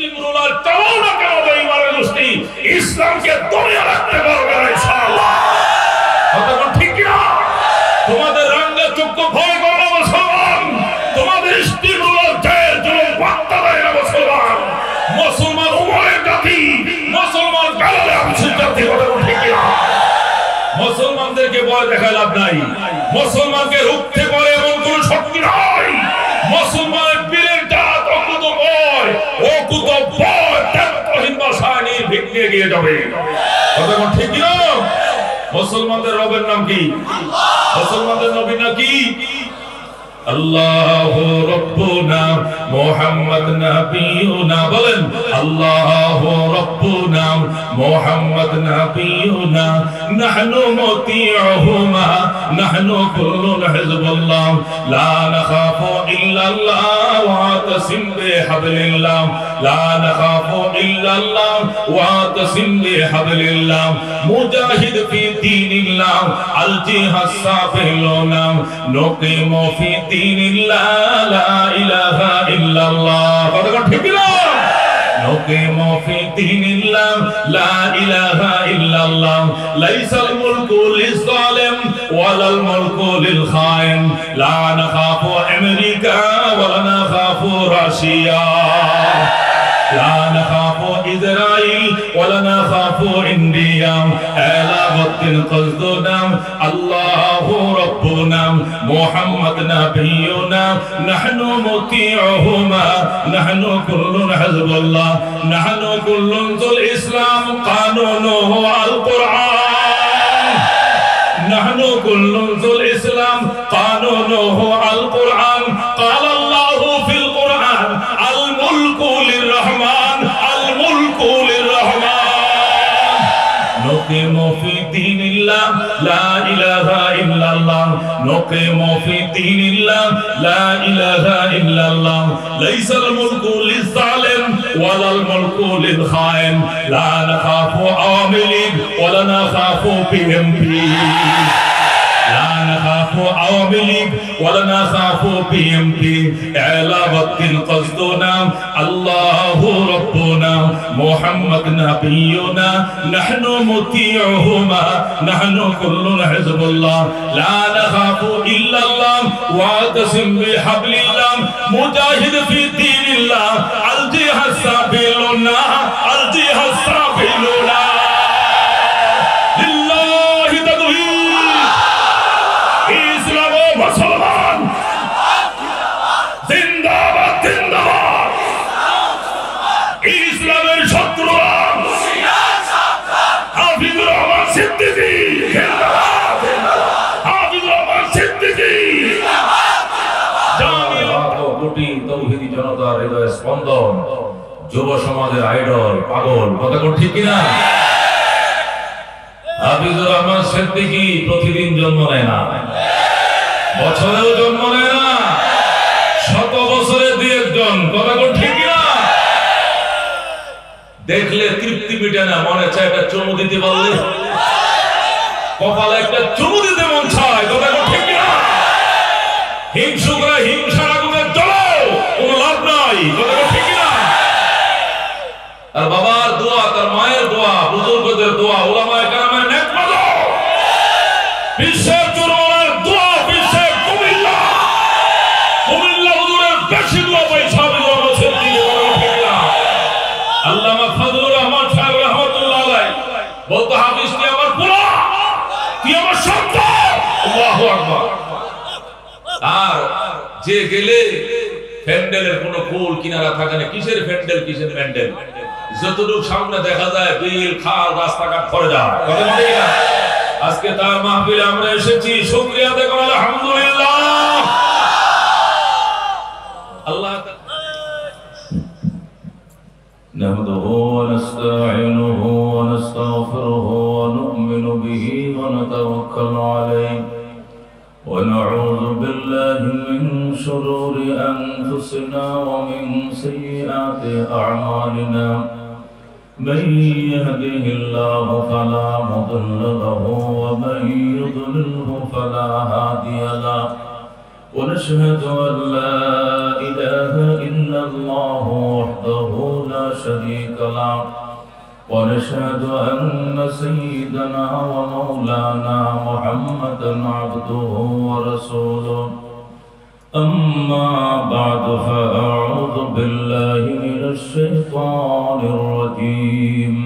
Steamroller চালাও না কেন বেঈমানের গোষ্ঠী, ইসলামকে দমিয়ে রাখতে পারবে না ইনশাআল্লাহ। কথা ঠিক না? তোমাদের রাঙ্গা চক্ষু ভয় করে না মুসলমান, তোমাদের স্টিমরোলার জয়ের জন্য বার্তা দেয় না মুসলমান। মুসলমান উমরের জাতি, মুসলমান বেলালে আবসির জাতি। কথা ঠিক না? মুসলমানদেরকে ভয় দেখায় লাভ নাই, মুসলমানকে রুখতে পারে এমন কোন শক্তি নাই। মুসলমানের বীরের জাত অকুত ভয়, অকুত ভয় ত্যাগহীন ভাষায় নিয়ে ভিড়ে গিয়ে যাবে। কথা ঠিক না? মুসলমানদের রবের নাম কি? মুসলমানদের নবীর নাম কি? আল্লাহু রাব্বুনা মুহাম্মদ নবিয়ুনা। বলেন আল্লাহু রাব্বুনা মুহাম্মদ নবিয়ুনা নাহনু মুতিউহুমা নাহনু কুল্লুন হিজবুল্লাহ লা নাখাফু ইল্লাল্লাহ ওয়া তাসিম বিহাবলিল্লাহ লা নাখাফু ইল্লাল্লাহ ওয়া তাসিম বিহাবলিল্লাহ মুজাহিদ ফি দীনিল্লাহ আল জিহাদ সাবিলুনা নুকিমু ফি দীনিল্লাহ লা ইলাহা ইল্লাল্লাহ। কথা ঠিক না? নুকিমু ফি দীনিল্লাহ লা ইলাহা ইল্লাল্লাহ লাইসাল মুলকু লিজ-জালিম ওয়ালাল মুলকু লিল খাইন লা নাখাফু আমেরিকা ওয়ালা নাখাফু রাশিয়া لا نخاف إسرائيل ولا نخاف إنديا ألا وقت قصدنا الله ربنا محمد نبينا نحن مطيعهما نحن كل حزب الله نحن كل ذو الإسلام قانونه القرآن نحن كل ذو الإسلام قانونه القرآن قال الله في القرآن الملك للرحمن الملك للرحمن نقيم في دين الله لا إله إلا الله نقيم في دين الله لا إله إلا الله ليس الملك للظالم ولا الملك للخائن لا نخاف عوامل ولا نخاف PMP لا نخاف عوامل ولا نخاف PMP على وقت قصدنا الله ربنا محمد نبينا نحن مطيعهما نحن كل حزب الله لا نخاف إلا الله واعتصم بحبل الله مجاهد في دين الله الجهاد سبيلنا الجهاد سبيلنا لله تدعي إسلام ومسلمان জিন্দাবাদ জিন্দাবাদ ইসলামের শত্রুরা হাফিজুর রহমান সিদ্দিকী জিন্দাবাদ হাফিজুর রহমান সিদ্দিকী জামিয়া কোটি তৌহিদি জনতার হৃদয় স্পন্দন যুব সমাজের আইডল পাগল। কথা কোন ঠিক কিনা? হাফিজুর রহমান সিদ্দিকী প্রতিদিন জন্ম নেয় না, বছরেও জন্ম নেয় না, শত বছরে দুই একজন। কথা কোন ঠিক না? দেখলে তৃপ্তি মিটে না, মনে চায় একটা চুমু দিতে পারলে, কপালে একটা চুমু দিতে মন চায়। কথা কোন ঠিক না? হিংসুকরা হিংসার আগুনে জ্বলো, কোনো লাভ নাই। কথা কোন ঠিক না? আর বাবার দোয়া, তার মায়ের দোয়া, বুজুর্গদের দোয়া, উলামায়ে কেরামের নেক মাদো, বিশ্বের চূড়ার দোয়া, বিশ্বের কুমিল্লা হুজুরের বেশি দোয়া পাই সাহাবী রাসূল দিয়ে। আল্লামা ফজলুর রহমান সাহেব রাহমাতুল্লাহ আলাইহি বলতো, হাফিজ তুই আমার পুরা, তুই আমার সন্তান। আল্লাহু আকবার। আর যে গেলে প্যান্ডেলের কোনো কুল কিনারা থাকে না, কিসের প্যান্ডেল কিসের প্যান্ডেল, যতটুকু সামনে দেখা যায় বিল খাল রাস্তাঘাট ভরে যায়। কথা ঠিক না? আজকে তার মাহফিলে আমরা এসেছি, শুকরিয়া দেখো আলহামদুলিল্লাহ। আল্লাহ نحمده ونستعينه ونستغفره ونؤمن به ونتوكل عليه ونعوذ بالله من شرور أنفسنا ومن سيئات أعمالنا من يهده الله فلا مضل له ومن يضلله فلا هادي له ونشهد أن لا إله إلا الله وحده لا شريك له ونشهد أن سيدنا ومولانا محمدا عبده ورسوله أما بعد فأعوذ بالله من الشيطان الرجيم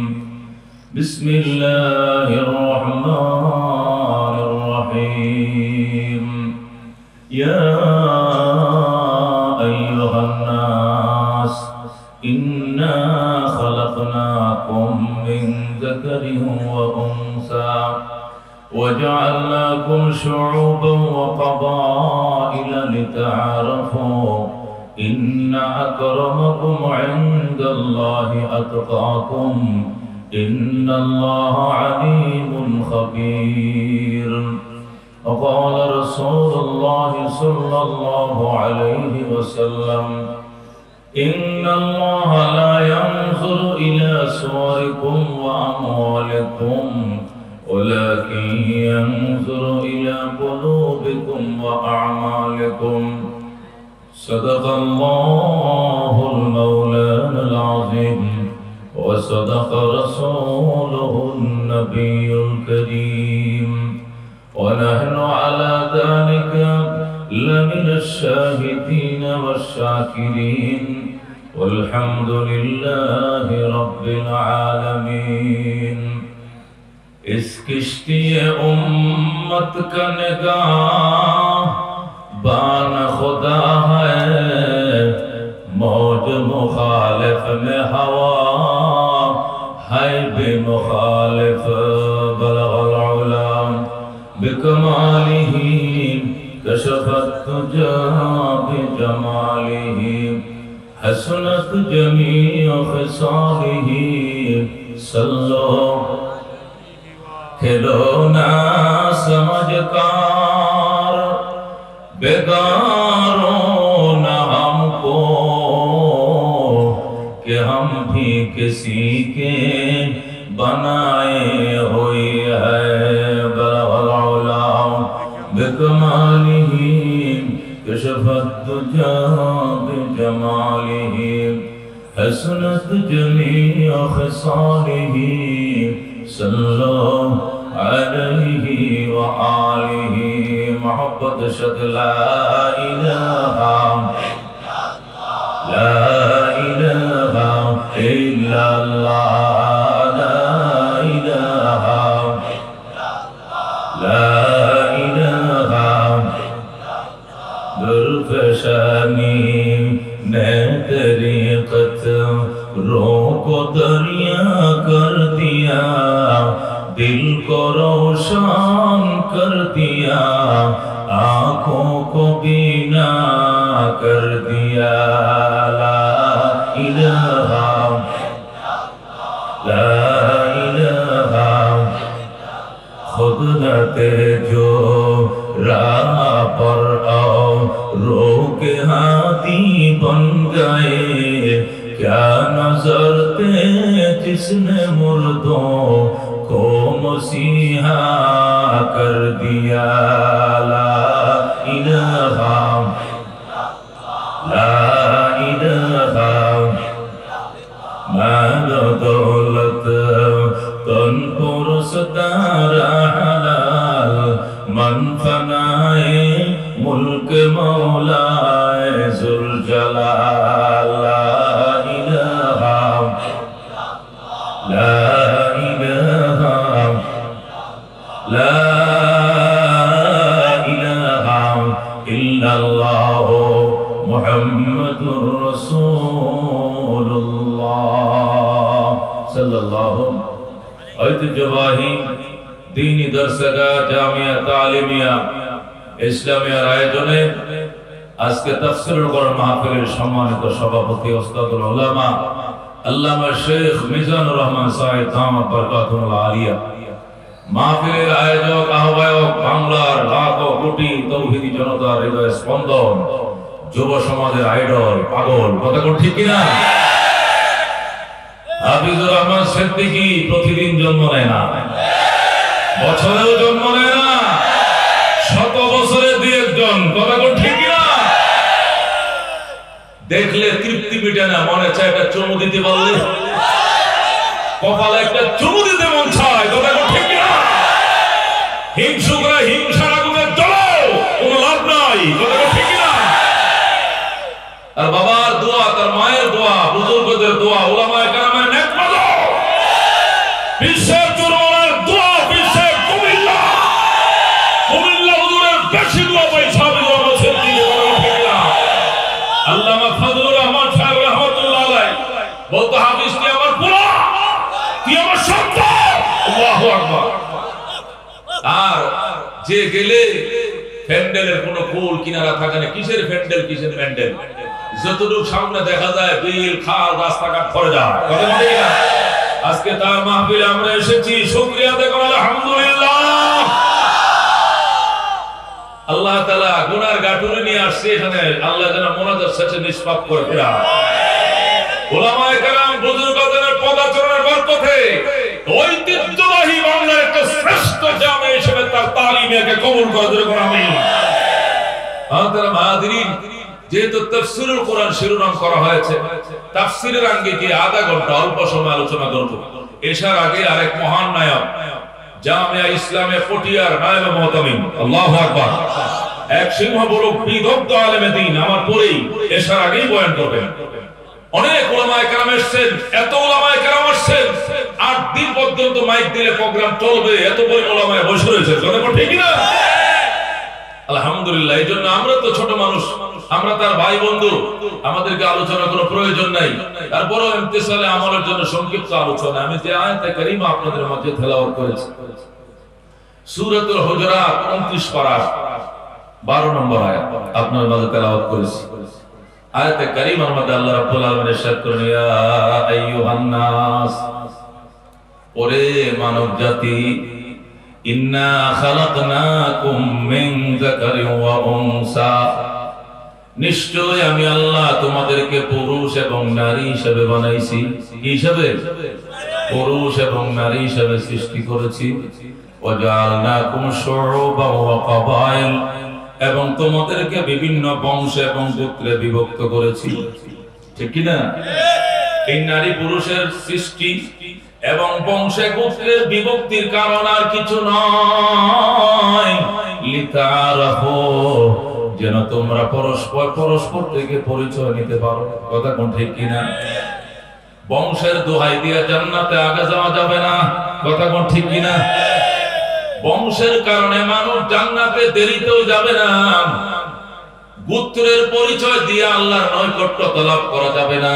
بسم الله الرحمن الرحيم يا أيها الناس إنا خلقناكم من ذكر وأنثى وجعلناكم شعوبا وقبائل لتعارفوا إن أكرمكم عند الله أتقاكم إن الله عليم خبير وقال رسول الله صلى الله عليه وسلم إن الله لا ينظر إلى صوركم وأموالكم ولكن ينظر إلى قلوبكم وأعمالكم صدق الله المولانا العظيم وصدق رسوله النبي الكريم ونحن على ذلك لمن الشاهدين والشاكرين والحمد لله رب العالمين اس کشتی امت کا نگاہ بان خدا ہے موج مخالف میں ہوا ہے بے مخالف بلغ العلا بکمالہ کشفت تجا بجمالہ حسنت جمیع خصالہ صلو کھلونا سمجھ کار بیگاروں نہ ہم کو کہ ہم بھی کسی کے بنائے ہوئی ہے بلغ العلا بکمالہ کشفت تجا بجمالہ حسنت جمیع خصالہ صلو علیہ وآلہ محبت شد لا الہ الا اللہ لا الہ درفشانی نے طریقت روح کو دریا کر دیا دل کو روشن کر دیا آنکھوں کو بینا کر دیا لا الہ خود رہتے جو راہ پر آؤ رو کے ہاتھی بن گئے کیا نظر تھے جس نے مردوں کو مسیحا کر دیا لا الہ مال و دولت تن پرستار حلال من فنائے ملک مولائے ذوالجلال لا الہ الا اللہ محمد رسول اللہ صلی اللہ علیہ جواہی دینی درسگاہ جامعہ تعلیمیہ ইসলামের আয়োজনে আজকে তাফসীরুল কোরআন মাহফিলের সম্মানিত সভাপতি ওস্তাদুল উলামা আল্লামা শেখ মিজানুর রহমান সাহেব দামাত বরকাতুহুল আলিয়া, মাহফিলের আয়োজক আহ্বায়ক, বাংলার লাখো কোটি তৌহিদি জনতার হৃদয় স্পন্দন, যুব সমাজের আইডল পাগল, কথা কোন ঠিক কিনা? হাফিজুর রহমান সিদ্দিকী প্রতিদিন জন্ম নেয় না, বছরেও জন্ম নেয় না, শত বছরে দুই একজন, কথা কোন ঠিক কিনা? দেখলে তৃপ্তি মিটে না, মনে চায় একটা চুমু দিতে পারলে, কপালে একটা চুমু দিতে মন চায়। কথা ঠিক না? হিংসুকরা হিংসার আগুনে জ্বলো, কোনো লাভ নাই। কথা ঠিক না? আর বাবার দোয়া, তার মায়ের দোয়া, বুজুর্গদের দোয়া, উলামায়ে কেরামের নেক নজর, বিশ্বের চুরমনের দোয়া, বিশ্বের কুমিল্লা হুজুরের বেশি দোয়া পাই সাহাবী রাসূলের দিকে। ঠিক না? আল্লামা ফজলুর রহমান সাহেব রাহমাতুল্লাহ আলাইহি বলতো, হাফিজ তুই আমার পোলা, তুই আমার সন্তান। আল্লাহু আকবার। আর যে গেলে প্যান্ডেলের কোনো কুল কিনারা থাকে না, কিসের প্যান্ডেল কিসের প্যান্ডেল, যতটুকু সামনে দেখা যায় বিল খাল রাস্তাঘাট ভরে যায়। কথা বলি না? আজকে তার মাহফিলে আমরা এসেছি, শুকরিয়া দেখো আলহামদুলিল্লাহ। আল্লাহ তাআলা গুনার গাটুরে নিয়ে আসছে এখানে, আল্লাহ যেন মুনাজাত শেষে নিষ্পাপ করে ফেরায়। উলামায়ে কেরাম বুজুর্গদের পদাচরণের বরকতে ঐতিহ্যবাহী বাংলার একটা শ্রেষ্ঠ জামে হিসেবে তার তালিমকে কবুল করে ধরে আমিন। আমাদের মাহাদিরিন, যেহেতু তাফসীরুল কোরআন শিরোনাম করা হয়েছে, তাফসীরের আঙ্গিকে আধা ঘন্টা অল্প সময় আলোচনা করব। এশার আগে আরেক মহান নায়ক জামিয়া ইসলামে পটিয়ার নায়েবে মুহতামিম, আল্লাহু আকবার, এক সিংহ বড় বিদগ্ধ আলেমে দ্বীন আমার পরেই এশার আগেই বয়ান করবেন। অনেক উলামায়ে কেরাম এসেছেন, এত উলামায়ে কেরাম আসছেন, 8 দিন পর্যন্ত মাইক দিলে প্রোগ্রাম চলবে, এত বড় উলামায়ে বসে রয়েছে। কথা ঠিক না? আলহামদুলিল্লাহ। এই জন্য আমরা তো ছোট মানুষ, আমরা তার ভাই বন্ধু, আমাদেরকে আলোচনা কোনো প্রয়োজন নাই। তারপরও ইমতিসালে আমলের জন্য সংক্ষিপ্ত আলোচনা। আমি যে আয়াতে কারিমা আপনাদের মাঝে তেলাওয়াত করেছি, সূরাতুল হুজুরাত 29 পারা 12 নম্বর আয়াত আপনাদের মাঝে তেলাওয়াত করেছি। আয়াতে কারিমার মধ্যে আল্লাহ রাব্বুল আলামিন ইরশাদ করেন, ইয়া আইয়ুহান নাস, ওরে মানব জাতি, ইন্না খালাকনাকুম মিন যাকারিন ওয়া উনসা, নিশ্চয় আমি আল্লাহ তোমাদেরকে পুরুষ এবং নারী হিসেবে বানাইছি। কি হিসেবে? পুরুষ এবং নারী হিসেবে সৃষ্টি করেছি। ওয়া জাআলনাকুম শুউবান ওয়া কাবাইল, এবং তোমাদেরকে বিভিন্ন বংশ এবং গোত্রে বিভক্ত করেছি। ঠিক কি না? এই নারী পুরুষের সৃষ্টি এবং বংশে গোত্রের বিভক্তির কারণ আর কিছু নয়, লিতারাফু, যেন তোমরা পরস্পর থেকে পরিচয় নিতে পারো। কথা কোন ঠিক কিনা? বংশের দোহাই দিয়ে জান্নাতে আগে যাওয়া যাবে না। কথা কোন ঠিক কিনা? বংশের কারণে মানুষ জান্নাতে দেরিতেও যাবে না। গোত্রের পরিচয় দিয়ে আল্লাহর নৈকট্য লাভ করা যাবে না।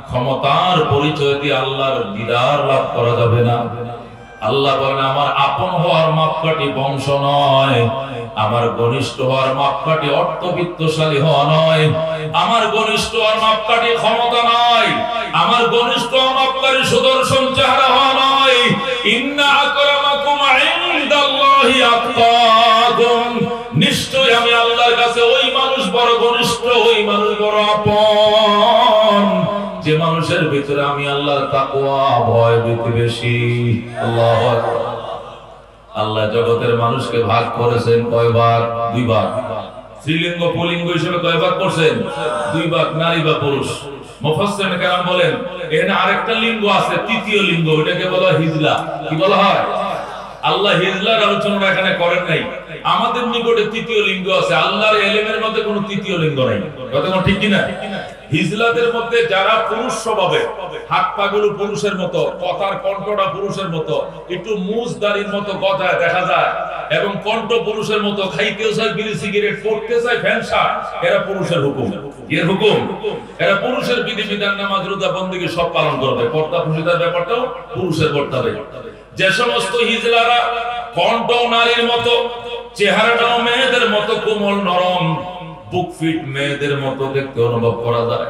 ক্ষমতার পরিচয় দিয়ে আল্লাহর দিদার লাভ করা যাবে না। আল্লাহ বলেন, আমার আপন হওয়ার মাপকাঠি বংশ নয়, আমার ঘনিষ্ঠ হওয়ার মাপকাঠি অর্থবিত্তশালী হওয়া নয়, আমার ঘনিষ্ঠ হওয়ার মাপকাঠি ক্ষমতা নয়, আমার ঘনিষ্ঠ হওয়ার মাপকাঠি সুদর্শন চেহারা হওয়া নয়। ইন্না আকরামাকুম ইনদাল্লাহি আতকাকুম, নিশ্চয় আমি আল্লাহর কাছে ওই মানুষ বড় ঘনিষ্ঠ, ওই মানুষ বড় আপন, যে মানুষের ভিতরে আমি আল্লাহর তাকওয়া ভয় ভীতি বেশি। আল্লাহু আকবার। আল্লাহ জগতের মানুষকে ভাগ করেছেন কয় ভাগ? 2 ভাগ। স্ত্রীলিঙ্গ পুলিঙ্গ হিসেবে কয় ভাগ করছেন? 2 ভাগ, নারী বা পুরুষ। মুফাসসিরিন কেরাম বলেন, এখানে আরেকটা লিঙ্গ আছে, তৃতীয় লিঙ্গ, এটাকে বলা হয় হিজলা। কি বলা হয়? আল্লাহ হিজলার আলোচনা এখানে করেন নাই। আমাদের নিকটে তৃতীয় লিঙ্গ আছে, আল্লাহর ইলমের মধ্যে কোনো তৃতীয় লিঙ্গ নাই। কথা ঠিক কি না? হিজলাদের মধ্যে যারা পুরুষ স্বভাবে, হাত পাগুলো পুরুষের মতো, কথার কণ্ঠটা পুরুষের মতো, একটু মুজদারির মতো গজায় দেখা যায়, এবং কণ্ঠ পুরুষের মতো, খাইতেও চায় বিড়ি সিগারেট, পড়তে চায় ফ্যানসা, এরা পুরুষের হুকুম। এর হুকুম, এরা পুরুষের বিধিবিধান, নামাজ রোজা বন্দেগী সব পালন করবে। পর্দা পুরুষের ব্যাপারটাও পুরুষের করতে হবে। যে সমস্ত হিজলারা কণ্ঠ নারীর মতো, চেহারাটাও মেয়েদের মতো কোমল নরম, বুক ফিট মেয়েদের মতো দেখতে অনুভব করা যায়,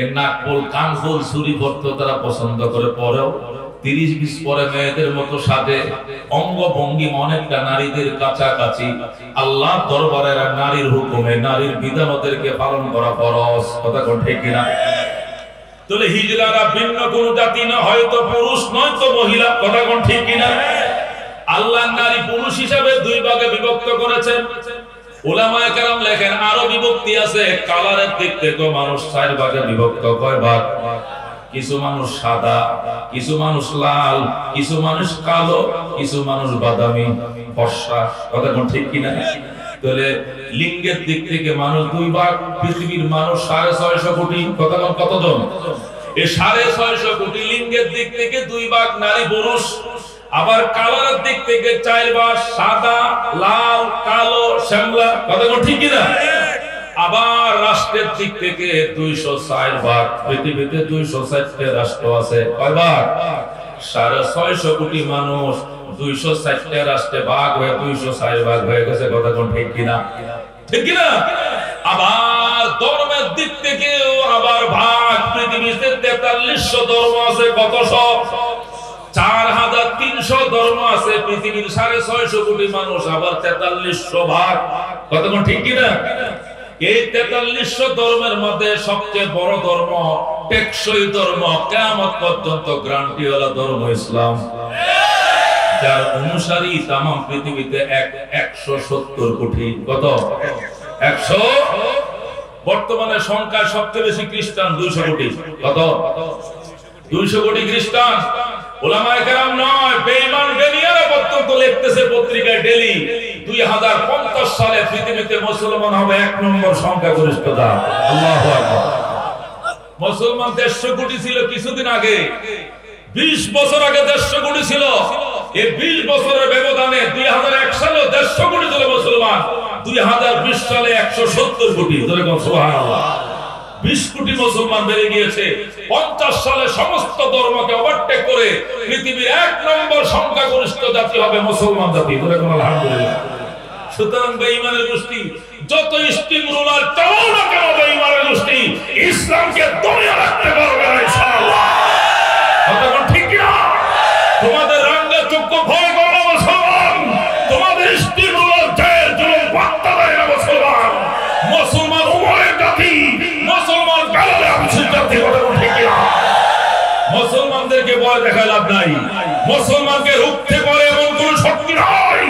এর নাকফুল কানফুল চুরি পড়তে তারা পছন্দ করে, পরেও 30-20 পরে মেয়েদের মতো সাজে, অঙ্গ ভঙ্গি অনেকটা নারীদের কাছাকাছি। আল্লাহ দরবারের নারীর হুকুমে, নারীর বিধানদেরকে পালন করা ফরজ। কথা কোন ঠিক কিনা? তাহলে হিজলারা ভিন্ন কোন জাতি না, হয়তো পুরুষ নয়তো মহিলা। কথা কোন ঠিক কিনা? আল্লাহ নারী পুরুষ হিসাবে 2 ভাগে বিভক্ত করেছেন। উলামায়ে কেরাম লেখেন আরো বিভক্তি আছে। কালারের দিক থেকে মানুষ 4 ভাগে বিভক্ত। কয় ভাগ? কিছু মানুষ সাদা, কিছু মানুষ লাল, কিছু মানুষ কালো, কিছু মানুষ বাদামি ফর্সা। কথা কোন ঠিক কিনা? তাহলে লিঙ্গের দিক থেকে মানুষ 2 ভাগ। পৃথিবীর মানুষ 650 কোটি। কথা কোন কতজন? এই 650 কোটি লিঙ্গের দিক থেকে 2 ভাগ নারী পুরুষ। আবার কালারের দিক থেকে 4 ভাগ, সাদা, লাল, কালো, শ্যামলা। কথা কোন ঠিক কিনা? আবার রাষ্ট্রের দিক থেকে 204 ভাগ। পৃথিবীতে 204টা রাষ্ট্র আছে। কয় ভাগ? 650 কোটি মানুষ 204টা রাষ্ট্রে ভাগ হয়ে 204 ভাগ হয়ে গেছে। কথা কোন ঠিক কিনা? ঠিক কিনা? আবার ধর্মের দিক থেকেও আবার ভাগ। পৃথিবীতে 4300 ধর্ম আছে। কত সব? 4300 ধর্ম আছে। পৃথিবীর 650 কোটি মানুষ আবার 4300 ভাগ। কথা কোন ঠিক কিনা? এই 4300 ধর্মের মধ্যে সবচেয়ে বড় ধর্ম, টেকসই ধর্ম, কিয়ামত পর্যন্ত গ্যারান্টি ওয়ালা ধর্ম ইসলাম, যার অনুসারী তাম পৃথিবীতে 170 কোটি। কত? 100। বর্তমানে সংখ্যায় সবচেয়ে বেশি খ্রিস্টান 200 কোটি। কত? 200 কোটি খ্রিস্টান। উলামায়ে কেরাম নয়, বেঈমান বেনিয়ারা পর্যন্ত লিখতেছে পত্রিকায় ডেইলি 2050 সালে পৃথিবীতে মুসলমান হবে 1 নম্বর সংখ্যাগরিষ্ঠতা। আল্লাহু আকবার। মুসলমান 150 কোটি ছিল কিছুদিন আগে। 20 বছর আগে 150 কোটি ছিল। এই 20 বছরের ব্যবধানে 2001 সালে 150 কোটি ছিল মুসলমান। 2020 সালে 170 কোটি। সুবহানাল্লাহ। 20 কোটি মুসলমান বেড়ে গিয়েছে। 50 সালে সমস্ত ধর্মকে ওভারটেক করে পৃথিবীর 1 নম্বর সংখ্যাগরিষ্ঠ জাতি হবে মুসলমান জাতি। আলহামদুলিল্লাহ। সুতরাং বেঈমানের গোষ্ঠী যত স্টিম রুলার চালাও না কেন, বেঈমানের গোষ্ঠী ইসলামকে দমিয়ে রাখতে পারবে না ইনশাআল্লাহ। কথা কোন ঠিক না? তোমাদের রাঙ্গা চক্ষু ভয় করে না মুসলমান। তোমাদের স্টিম রুলার জয়ের জন্য বার্তা দেয় না মুসলমান। মুসলমান উভয়ের জাতি, মুসলমান কালারে আংশিক জাতি। কথা কোন ঠিক না? মুসলমানদেরকে ভয় দেখায় লাভ নাই। মুসলমানকে রুখতে পারে এমন কোন শক্তি নাই।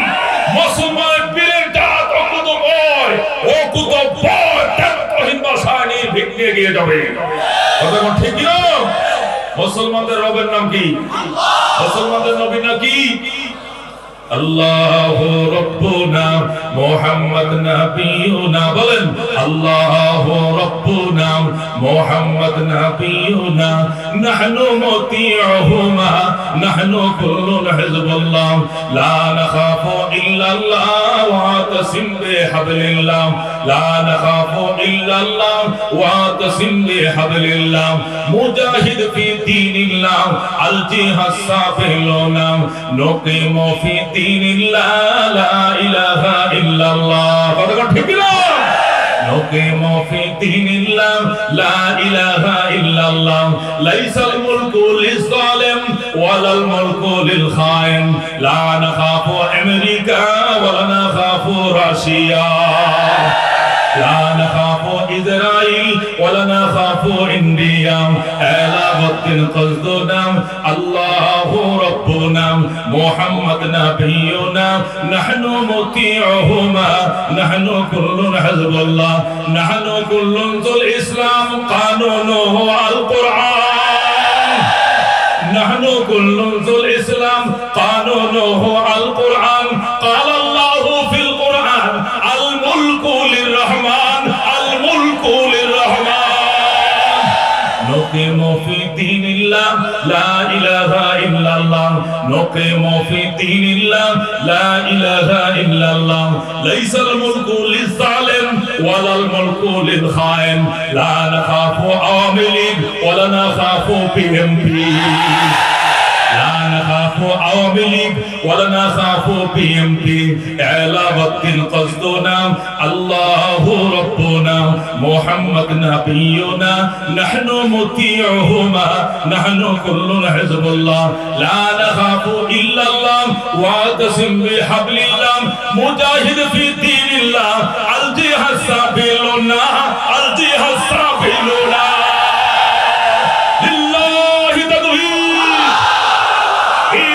মুসলমানের বীরের জাত অকুত ভয়, অকুত ভয় ত্যাগহীন ভাষায় নির্ভীক নিয়ে গিয়ে যাবে। কথা কোন ঠিক না? মুসলমানদের রবের নাম কি? মুসলমানদের নবীর নাম কি? আল্লাহু রাব্বুনা মুহাম্মদ নাবিয়ুনা। বলেন আল্লাহু রাব্বুনা মুহাম্মদ নাবিয়ুনা নাহনু মুতিউহুমা নাহনু কুল্লুন হিজবুল্লাহ লা নাখাফু ইল্লাল্লাহ ওয়া তাসিম বিহাবলিল্লাহ লা নাখাফু ইল্লাল্লাহ ওয়া তাসিম বিহাবলিল্লাহ মুজাহিদ ফি দীনিল্লাহ আল জিহাদ সাবিলুনা নুকিমু ফি দীনিল্লাহ লা ইলাহা ইল্লাল্লাহ। কথা ঠিক না? নুকিমু ফি দীনিল্লাহ লা ইলাহা ইল্লাল্লাহ লাইসাল মুলকু লিজ-জালিম ওয়ালাল মুলকু লিল খাইন লা নাখাফু আমেরিকা ওয়ালা নাখাফু রাশিয়া لا نخاف إسرائيل ولا نخاف إنديا ألا وطن قصدنا الله ربنا محمد نبينا نحن مطيعهما نحن كل حزب الله نحن كل ذو الإسلام قانونه القرآن نحن كل ذو الإسلام قانونه القرآن قال الله في القرآن الملك للرحمن الملك للرحمن نقيم في دين الله لا إله إلا الله نقيم في دين الله لا إله إلا الله ليس الملك للظالم ولا الملك للخائن لا نخاف عوامل ولا نخاف PMP لا نخاف عوامل ولا نخاف PMP علاوة قصدنا الله ربنا محمد نبينا نحن مطيعهما نحن كل حزب الله لا نخاف إلا الله واعتصم بحبل الله مجاهد في دين الله الجهاد سبيلنا الجهاد سبيلنا لله تدوين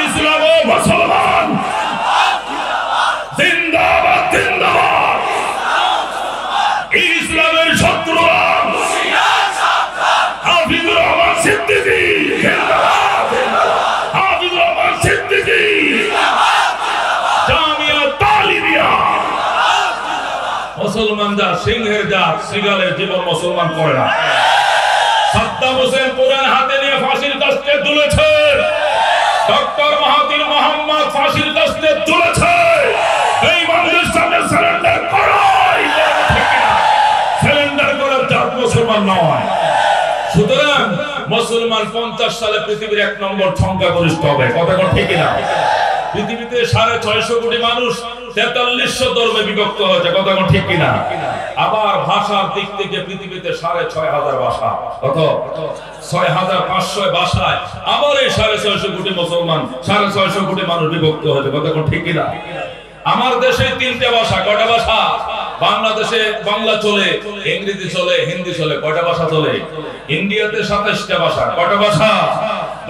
إسلام ومسلمان زنداباد زنداباد জিন্দাবাদ হাফিজুর রহমান সিদ্দিকী জামিয়া তালিমিয়া মুসলমান জাত সিংহের জাত সিগালের জীবন মুসলমান করে না সাদ্দাম হোসেন কোরআন হাতে নিয়ে ফাঁসির কাস্টে ঝুলেছে ডক্টর মাহাথির মোহাম্মদ ফাঁসির কাস্টে ঝুলেছে এই মানুষের সামনে সারেন্ডার করো সারেন্ডার করার জাত মুসলমান নয় সুতরাং মুসলমান 50 সালে পৃথিবীর 1 নম্বর সংখ্যাগরিষ্ঠ হবে কথা ঠিক না পৃথিবীতে 650 কোটি মানুষ 4300 ধর্মে বিভক্ত হয়েছে কথা ঠিক কিনা আবার ভাষার দিক থেকে পৃথিবীতে 6500 ভাষা কত 6500 ভাষায় আবার এই 650 কোটি মুসলমান 650 কোটি মানুষ বিভক্ত হয়েছে কথা ঠিক কিনা আমার দেশে 3টে ভাষা কয়টা ভাষা বাংলাদেশে বাংলা চলে ইংরেজি চলে হিন্দি চলে কয়টা ভাষা চলে ইন্ডিয়াতে 27টা ভাষা কয়টা ভাষা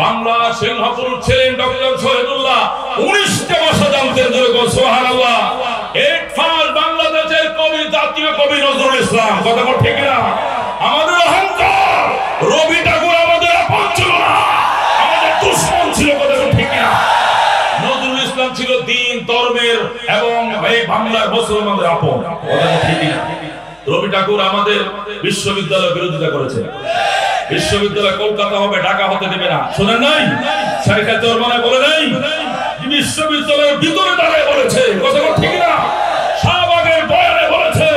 বাংলা সিংহপুর ছিলেন ডক্টর শহীদুল্লাহ 19টা ভাষা জানতেন সুবহানাল্লাহ এক ফার্স্ট বাংলাদেশের কবি জাতীয় কবি নজরুল ইসলাম কথা ঠিক না আমাদের অহংকার রবি ঠাকুর আমাদের আপন ছিল না আমাদের দুশমন ছিল কথা ঠিক না নজরুল ইসলাম ছিল দ্বীন ধর্মের এবং এই বাংলার মুসলমানদের আপন কথা ঠিক না রবি ঠাকুর আমাদের বিশ্ববিদ্যালয় বিরোধিতা করেছে বিশ্ববিদ্যালয় কলকাতা হবে ঢাকা হতে দেবে না শুনেন নাই শাইখে জরমানে বলে নাই বিশ্ববিদ্যালয়ের ভিতরে দাঁড়িয়ে বলেছে কথা ঠিক না শাহবাগের বয়ানে বলেছে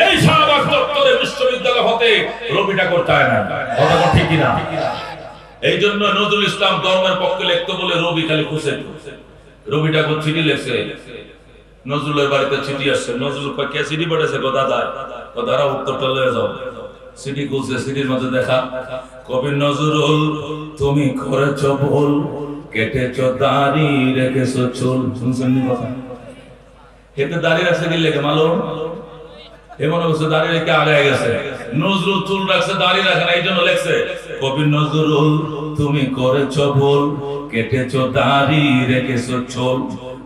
এই শাহবাগ চত্বরে বিশ্ববিদ্যালয় হতে রবি ঠাকুর চায় না কথা ঠিক না এই জন্য নজরুল ইসলাম ধর্মের পক্ষে লিখতে বলে রবি খালি খুশি রবি ঠাকুর চিঠি লিখছে নজরুলের বাড়িতে চিঠি আসছে নজরুল কে চিঠি পাঠাইছে গো দাদা তো দাঁড়া উত্তরটা লয়ে যাও সিডি খুলছে সিডির মধ্যে দেখা কবি নজরুল তুমি করেছো ভুল কেটেছো দাড়ি রেখেছো চুল শুনছেন কথা এতে দাড়ি রাখছে কি লেখে মালুম এমন অবস্থা দাড়ি রেখে আগে গেছে নজরুল চুল রাখছে দাড়ি রাখে না এই জন্য লেখছে কবি নজরুল তুমি করেছো ভুল কেটেছো দাড়ি রেখেছো চুল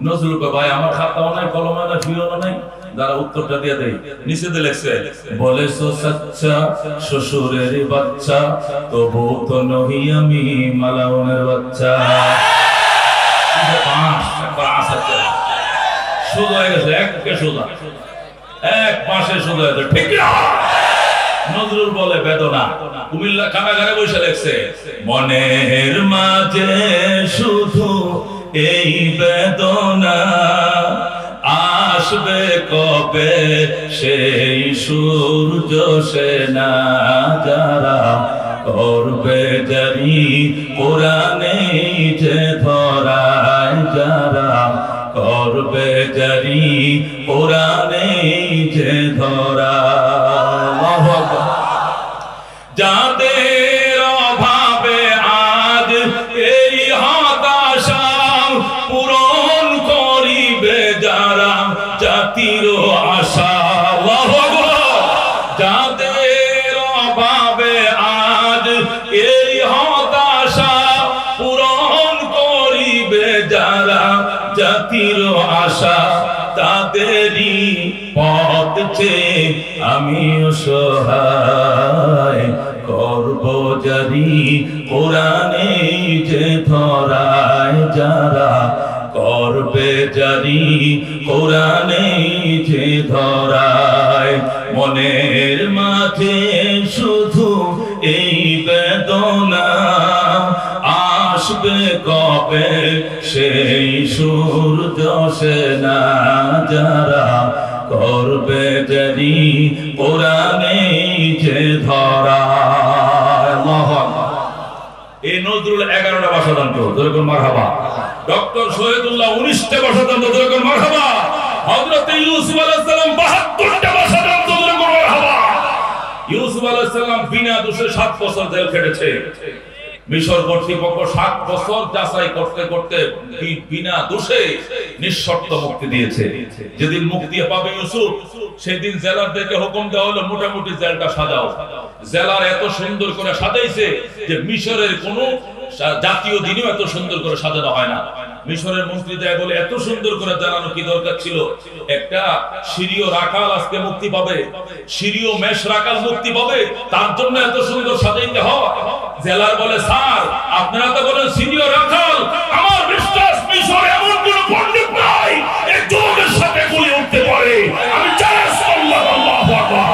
নজরুল ভাই আমার খাতাও নাই কলমও নাই ফিরও নাই দাঁড়া উত্তরটা দিয়ে দেই নিচেতে লেখছে বলেছো সচ্চা শ্বশুরের বাচ্চা তবু তো নহি আমি মালাউনের বাচ্চা সোজা হয়ে গেছে একে সোজা এক পাশে সোজা হয়েছে ঠিক না নজরুল বলে বেদনা কুমিল্লা কারাগারে বসে লেখছে মনের মাঝে শুধু এই বেদনা আসবে কবে সেই সূর্য সেনা যারা করবে জারি কোরআনে যে ধরায় যারা করবে জারি কোরআনে যে ধরায় যাদের অভাবে আজ এই হতাশা পূরণ করিবে যারা জাতির আশা যাদের অভাবে আজ এই হতাশা পূরণ করিবে যারা জাতির আশা তাদেরই পথ চেয়ে আমি সহায় করব জারি কোরআনে যে ধরায় যারা করবে জারি কোরআনে যে ধরায় মনের মাঝে শুধু এই বেদনা আসবে কবে সেই সূর্য সেনা যারা করবে জারি কোরআনে যে ধরায় এই নজরুল 11টা ভাষা জানতো যেরকম মারহাবা ডক্টর শহীদুল্লাহ 19টা ভাষা জানতো যেরকম মারহাবা হযরত ইউসুফ আলাইহিস সালাম 72টা ভাষা জানতো যেরকম মারহাবা ইউসুফ আলাইহিস সালাম বিনা দোষে 7 বছর জেল খেটেছে মিশর কর্তৃপক্ষ 7 বছর যাচাই করতে করতে বিনা দোষে নিঃশর্ত মুক্তি দিয়েছে যেদিন মুক্তি পাবে ইউসুফ সেদিন জেলারদেরকে হুকুম দেওয়া হলো মোটামুটি জেলটা সাজাও জেলার এত সুন্দর করে সাজাইছে যে মিশরের কোনো জাতীয় দিনেও এত সুন্দর করে সাজানো হয় না। মিশরের মন্ত্রী দেয় বলে এত সুন্দর করে জানানো কি দরকার ছিল? একটা সিরীয় রাখাল আজকে মুক্তি পাবে, সিরীয় মেষ রাখাল মুক্তি পাবে, তার জন্য এত সুন্দর সাজাইতে হয়। জেলার বলে স্যার আপনারা তো বলেন সিরীয় রাখাল, আমার বিশ্বাস মিশরে এমন কোন পণ্ডিত নাই এই যুবকের সাথে গুলি উঠতে পারে। আমি চ্যালেঞ্জ করলাম, আল্লাহু আকবার।